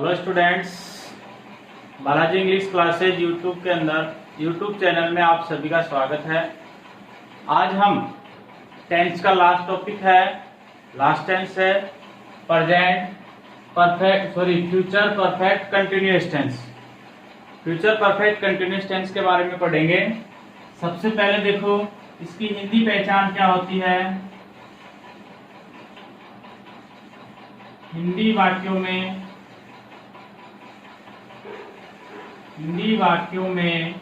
Hello students, Balaji English classes YouTube channel में आप सभी का स्वागत है। आज हम टेंस का लास्ट टॉपिक है, लास्ट टेंस है future perfect continuous tense. Future perfect continuous tense के बारे में पढ़ेंगे। सबसे पहले देखो इसकी हिंदी पहचान क्या होती है। हिंदी वाक्यों में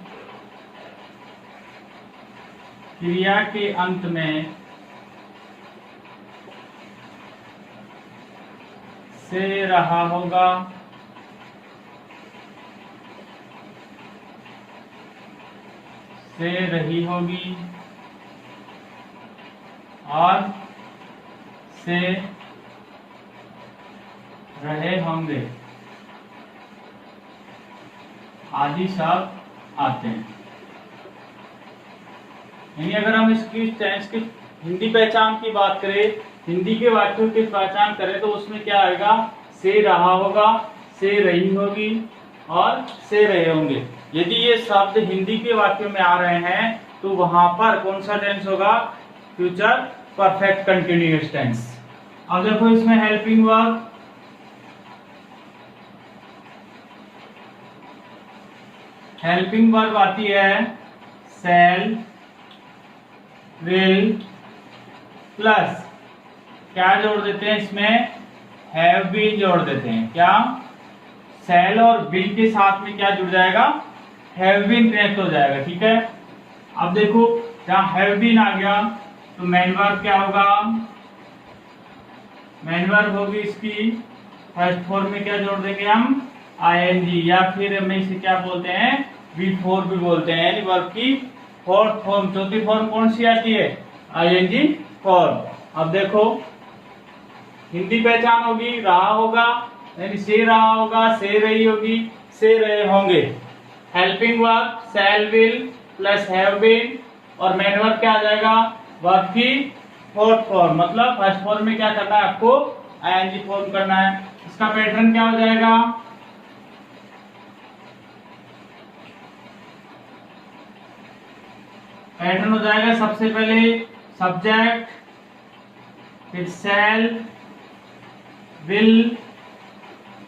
क्रिया के अंत में से रहा होगा, से रही होगी और से रहे होंगे आदि शब्द आते हैं। यानी अगर हम इसकी टेंस की हिंदी पहचान की बात करें, हिंदी के वाक्यों की पहचान करें तो उसमें क्या आएगा, से रहा होगा, से रही होगी और से रहे होंगे। यदि ये शब्द हिंदी के वाक्यों में आ रहे हैं तो वहां पर कौन सा टेंस होगा, फ्यूचर परफेक्ट कंटिन्यूअस टेंस। अब देखो इसमें हेल्पिंग वर्ब, हेल्पिंग वर्ब आती है शैल, विल प्लस क्या जोड़ देते हैं इसमें, हैव बीन जोड़ देते हैं। क्या, शैल और विल के साथ में क्या जुड़ जाएगा, हैव बीन कनेक्ट हो जाएगा। ठीक है, अब देखो जहां हैव बीन आ गया तो मेन वर्ब क्या होगा, मेन वर्ब होगी इसकी फर्स्ट फॉर्म में क्या जोड़ देंगे हम, आईएनजी, या फिर हम इसे क्या बोलते हैं, V4 भी बोलते हैं। यानी वर्ब की फोर्थ फॉर्म, चौथी फॉर्म कौन सी आती है, आईएनजी फॉर्म। अब देखो हिंदी पहचान होगी, रहा होगा यानी से रहा होगा, से रही होगी, से रहे होंगे। Helping verb shall, will plus have been और मेन वर्ब क्या आ जाएगा, वर्ब की फोर्थ फॉर्म। मतलब फर्स्ट फॉर्म में क्या करना है आपको, आईएनजी फॉर्म करना है। इसका पैटर्न क्या हो जाएगा, पैटर्न हो जाएगा सबसे पहले सब्जेक्ट, फिर shall, will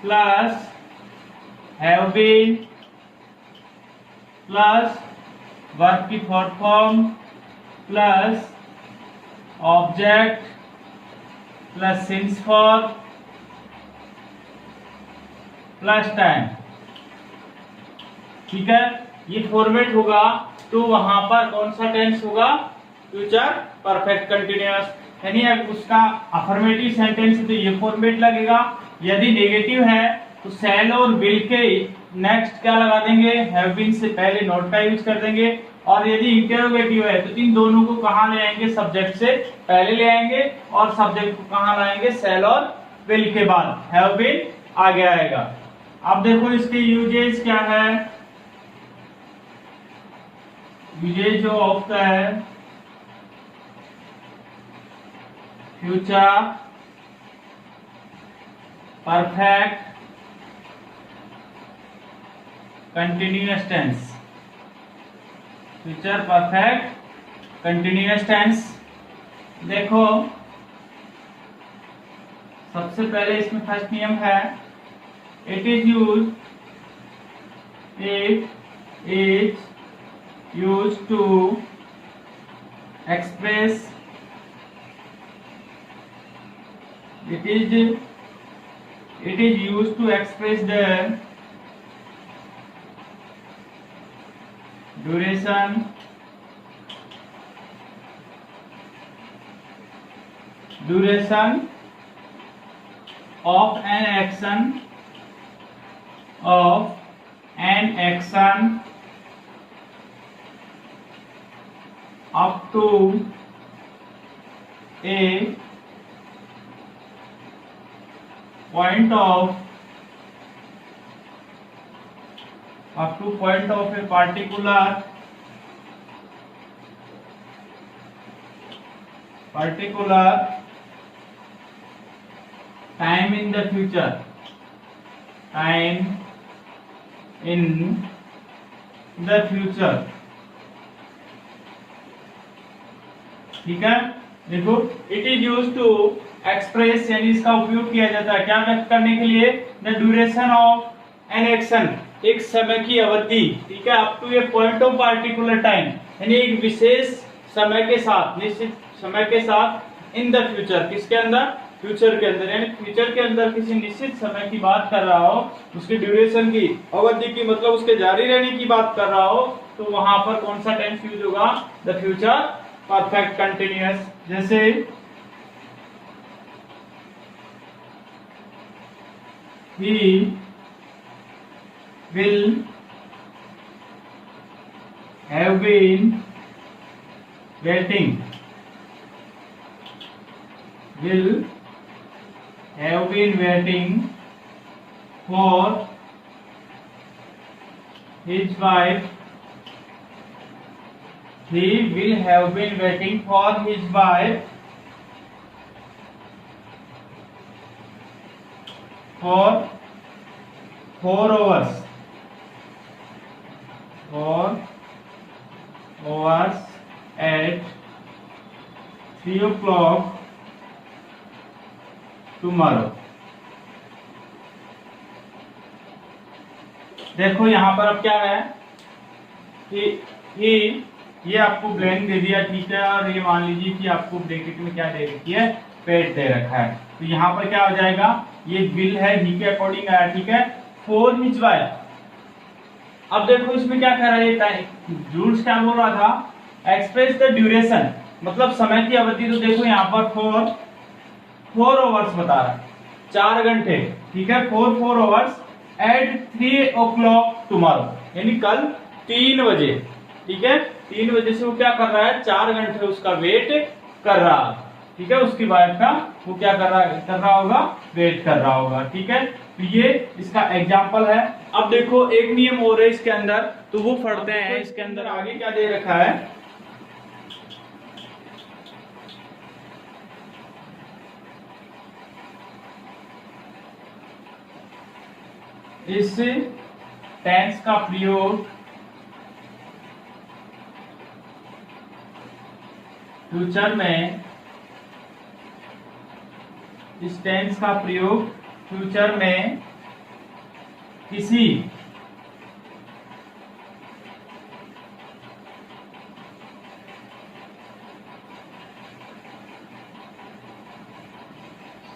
plus have been plus verb की fourth form plus object plus since for plus time. ठीक है, ये फॉर्मेट होगा तो वहां पर कौन सा टेंस होगा, फ्यूचर परफेक्ट कंटिन्यूअस। यानी अब उसका अफर्मेटिव सेंटेंस तो ये फॉर्मेट लगेगा, यदि नेगेटिव है तो शैल और विल के नेक्स्ट क्या लगा देंगे, हैव बीन से पहले नॉट का यूज कर देंगे। और यदि इंटरोगेटिव है तो इन दोनों को कहां ले आएंगे, सब्जेक्ट से पहले ले आएंगे और सब्जेक्ट को कहां लाएंगे, शैल और विल के बाद हैव बीन आगे आएगा। अब देखो इसके यूजेस क्या है, यूजेज जो ऑफ का है, future perfect continuous tense, future perfect continuous tense. देखो सबसे पहले इसमें फर्स्ट नियम है, it is used to express, it is used to express the duration of an action up to a point of a particular time in the future। Time in the future. ठीक है, देखो it is use to express, यानी इसका उपयोग किया जाता है क्या व्यक्त करने के लिए, the duration of an action, एक समय की अवधि, ठीक है, up to a point of particular time, यानी एक विशेष समय के साथ, निश्चित समय के साथ, इन द फ्यूचर, किसके अंदर, फ्यूचर के अंदर, यानी फ्यूचर के अंदर किसी निश्चित समय की बात कर रहा हो, उसकी ड्यूरेशन की, अवधि की, मतलब उसके जारी रहने की बात कर रहा हो, तो वहां पर कौन सा टेंस यूज होगा, द फ्यूचर परफेक्ट कंटिन्यूअस। जैसे he will have been waiting, will have been waiting for his wife, he will have been waiting for his wife for 4 hours, 4 hours at 3 o'clock tomorrow। देखो यहां पर अब क्या है कि ये आपको ब्लैंक दे दिया, ठीक है, और ये मान लीजिए कि आपको ब्रैकेट में क्या दे रखी है, पेड दे रखा है, तो यहाँ पर क्या हो जाएगा, ये बिल है, ही के अकॉर्डिंग आया, ठीक है, फॉर हिज वाइफ। अब देखो इसमें क्या कह रहा है, रूल्स क्या बोल रहा था, एक्सप्रेस द ड्यूरेशन, मतलब समय की अवधि, तो देखो यहाँ पर 4 आवर्स बता रहा है, 4 घंटे, ठीक है, 4 आवर्स एट 3 o'clock टुमारो, यानी कल 3 बजे, ठीक है, 3 बजे से वो क्या कर रहा है, 4 घंटे उसका वेट कर रहा है, ठीक है, उसकी वाइफ का वो क्या कर रहा होगा, वेट कर रहा होगा, ठीक है, तो ये इसका एग्जाम्पल है। अब देखो एक नियम और है इसके अंदर, तो वो पढ़ते हैं, इसके अंदर आगे क्या दे रखा है, इस टेंस का प्रयोग फ्यूचर में, इस टेंस का प्रयोग फ्यूचर में किसी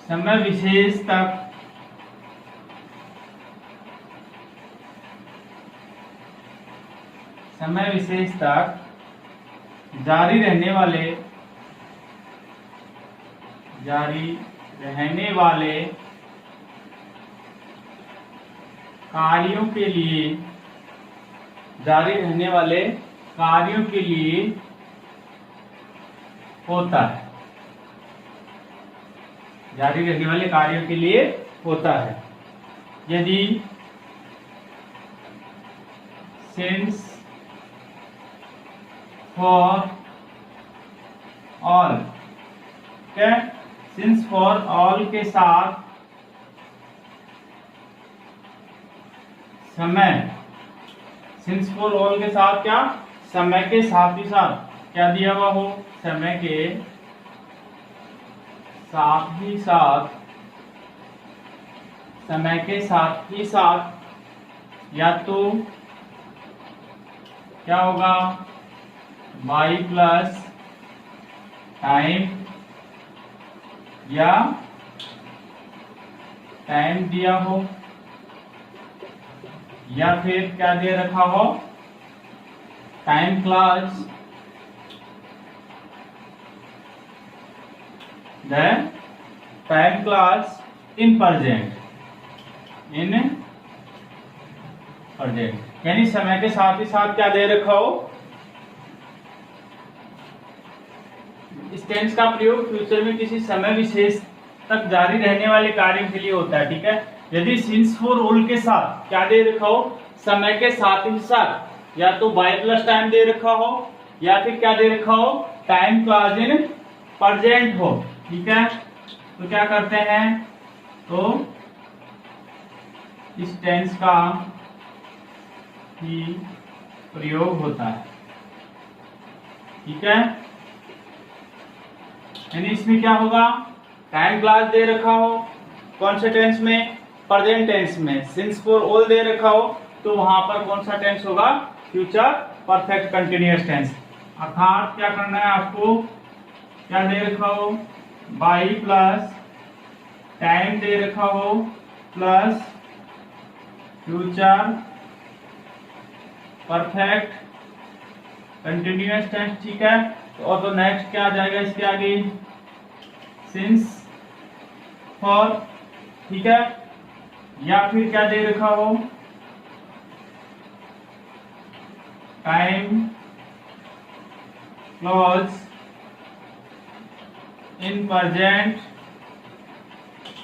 समय विशेष तक जारी रहने वाले कार्यों के लिए, जारी रहने वाले कार्यों के लिए होता है, जारी रहने वाले कार्यों के लिए होता है। यदि सिंस फॉर ऑल, क्या, सिंस फॉर ऑल के साथ समय, सिंस फॉर ऑल के साथ क्या, समय के साथ ही साथ क्या दिया हुआ हो, समय के साथ ही साथ, समय के साथ ही साथ, या तो क्या होगा, बाई प्लस टाइम, या टाइम दिया हो, या फिर क्या दे रखा हो, time clause, then time clause in present, यानी समय के साथ ही साथ क्या दे रखा हो, इस टेंस का प्रयोग फ्यूचर में किसी समय विशेष तक जारी रहने वाले कार्यों के लिए होता है, ठीक है। यदि सिंस फॉर ऑल के साथ क्या दे रखा हो, समय के साथ ही साथ, या तो बाय प्लस टाइम दे रखा हो, या फिर क्या दे रखा हो, टाइम क्लॉज इन प्रेजेंट हो, ठीक है। तो क्या करते हैं, तो इस टेंस का ही प्रयोग होता है। ठीक है, यानी इसमें क्या होगा, टाइम क्लास दे रखा हो, कौन से टेंस में, प्रेजेंट टेंस में, सिंस फॉर ऑल दे रखा हो, तो वहां पर कौन सा टेंस होगा, फ्यूचर परफेक्ट कंटिन्यूअस टेंस। अर्थात क्या करना है आपको, क्या दे रखा हो, बाई प्लस टाइम दे रखा हो plus future perfect continuous tense. ठीक है, और तो नेक्स्ट क्या आ जाएगा इसके आगे, सिंस फॉर। ठीक है, या फिर क्या दे रखा हो, time clause in present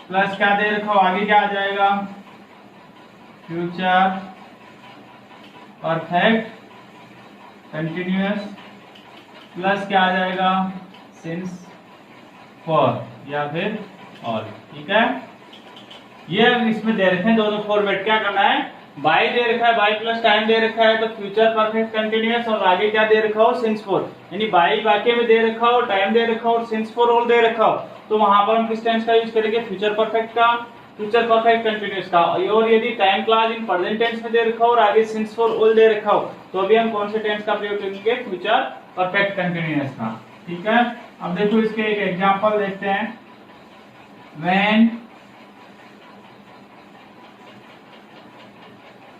plus क्या दे रखा हो, आगे क्या आ जाएगा, फ्यूचर परफेक्ट कंटिन्यूअस प्लस क्या आ जाएगा, सिंस फॉर या फिर ऑल। ठीक है, ये इसमें दे रखे हैं दोनों फॉर्मेट। क्या करना है, बाई दे रखा है, बाई प्लस टाइम दे रखा है तो फ्यूचर परफेक्ट कंटिन्यूअस, और आगे क्या दे रखा हो, सिंस फॉर, यानी बाई वाक्य में दे रखा हो, टाइम दे रखा हो और सिंस फॉर ऑल दे रखा हो, तो वहां पर हम किस टेंस का यूज करेंगे, फ्यूचर परफेक्ट का, फ्यूचर परफेक्ट कंटिन्यूअस का। और यदि time clause in present tense में दे रखा हो और आगे सिंस फॉर ऑल दे रखा हो, तो अभी हम कौन से टेंस का प्रयोग करेंगे, फ्यूचर परफेक्ट कंटिन्यूअस का। ठीक है, अब देखो इसके एक एग्जांपल देखते हैं। When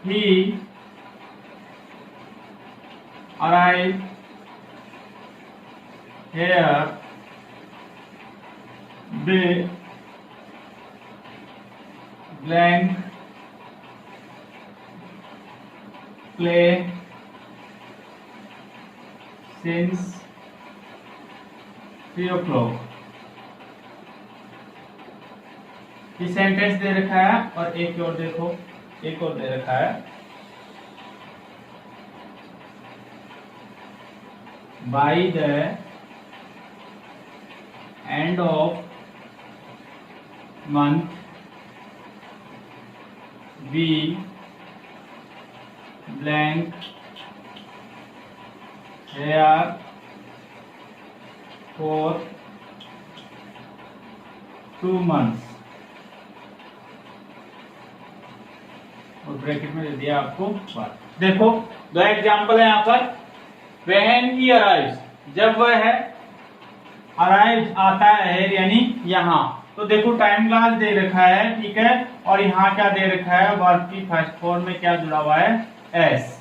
he arrived here blank play since 3 o'clock। ये सेंटेंस दे रखा है, और एक और देखो, एक और दे रखा है, by the end of month we blank here for 2 months, और ब्रैकेट में दे दिया आपको बात। देखो दो एग्जांपल है यहाँ पर। व्हेन ही अराइव्स, जब वह है, अराइव्स आता है यानी यहाँ, तो देखो टाइम क्लॉज दे रखा है। ठीक है, और यहाँ क्या दे रखा है, वर्ब की फर्स्ट फॉर्म में क्या जुड़ा हुआ है, एस।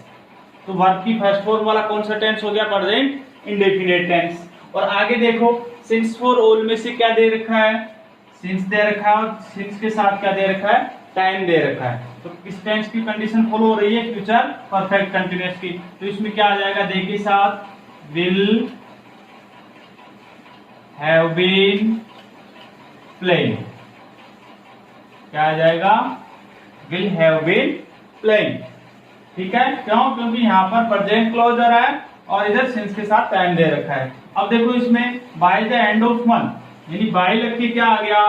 तो वर्ब की फर्स्ट फॉर्म वाला कौन सा टेंस हो गया, प्रेजेंट इंडेफिनिट टेंस। और आगे देखो सिंस फॉर ऑल में से क्या दे रखा है, सिंस दे रखा है, और सिंस के साथ क्या दे रखा है, टाइम दे रखा है। तो किस टेंस की कंडीशन फॉलो हो रही है, फ्यूचर परफेक्ट कंटिन्यूअस की। तो इसमें क्या आ जाएगा, देखिए साथ, विल हैव बीन प्लेइंग, क्या आ जाएगा, विल हैव बीन प्लेइंग। ठीक है, क्यों, क्योंकि यहाँ पर प्रेजेंट क्लॉज आ रहा है और इधर सिंस के साथ टाइम दे रखा है। अब देखो इसमें by the end of month, यानी बाय लग के क्या आ गया,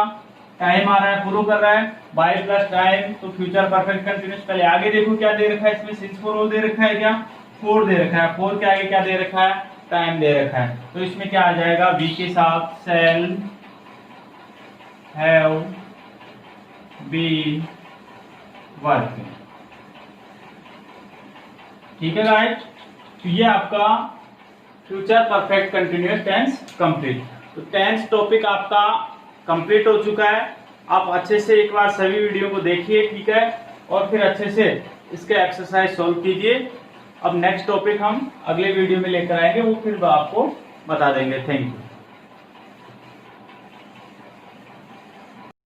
टाइम आ रहा है, फॉलो कर रहा है, बाय प्लस टाइम, तो फ्यूचर परफेक्ट कंटिन्यूअस। पहले आगे देखो क्या दे रखा है, इसमें सिंस फॉर ऑल दे रखा है, क्या, फोर दे रखा है, फोर के आगे क्या दे रखा है, टाइम दे रखा है। तो इसमें क्या आ जाएगा, वी के साथ सेल हैव बीन वर्किंग। ठीक है गाइस, तो ये आपका future perfect continuous tense complete. तो टेंस टॉपिक आपका कंप्लीट हो चुका है। आप अच्छे से एक बार सभी वीडियो को देखिए, ठीक है, और फिर अच्छे से इसके एक्सरसाइज सॉल्व कीजिए। अब नेक्स्ट टॉपिक हम अगले वीडियो में लेकर आएंगे, वो फिर आपको बता देंगे। Thank you.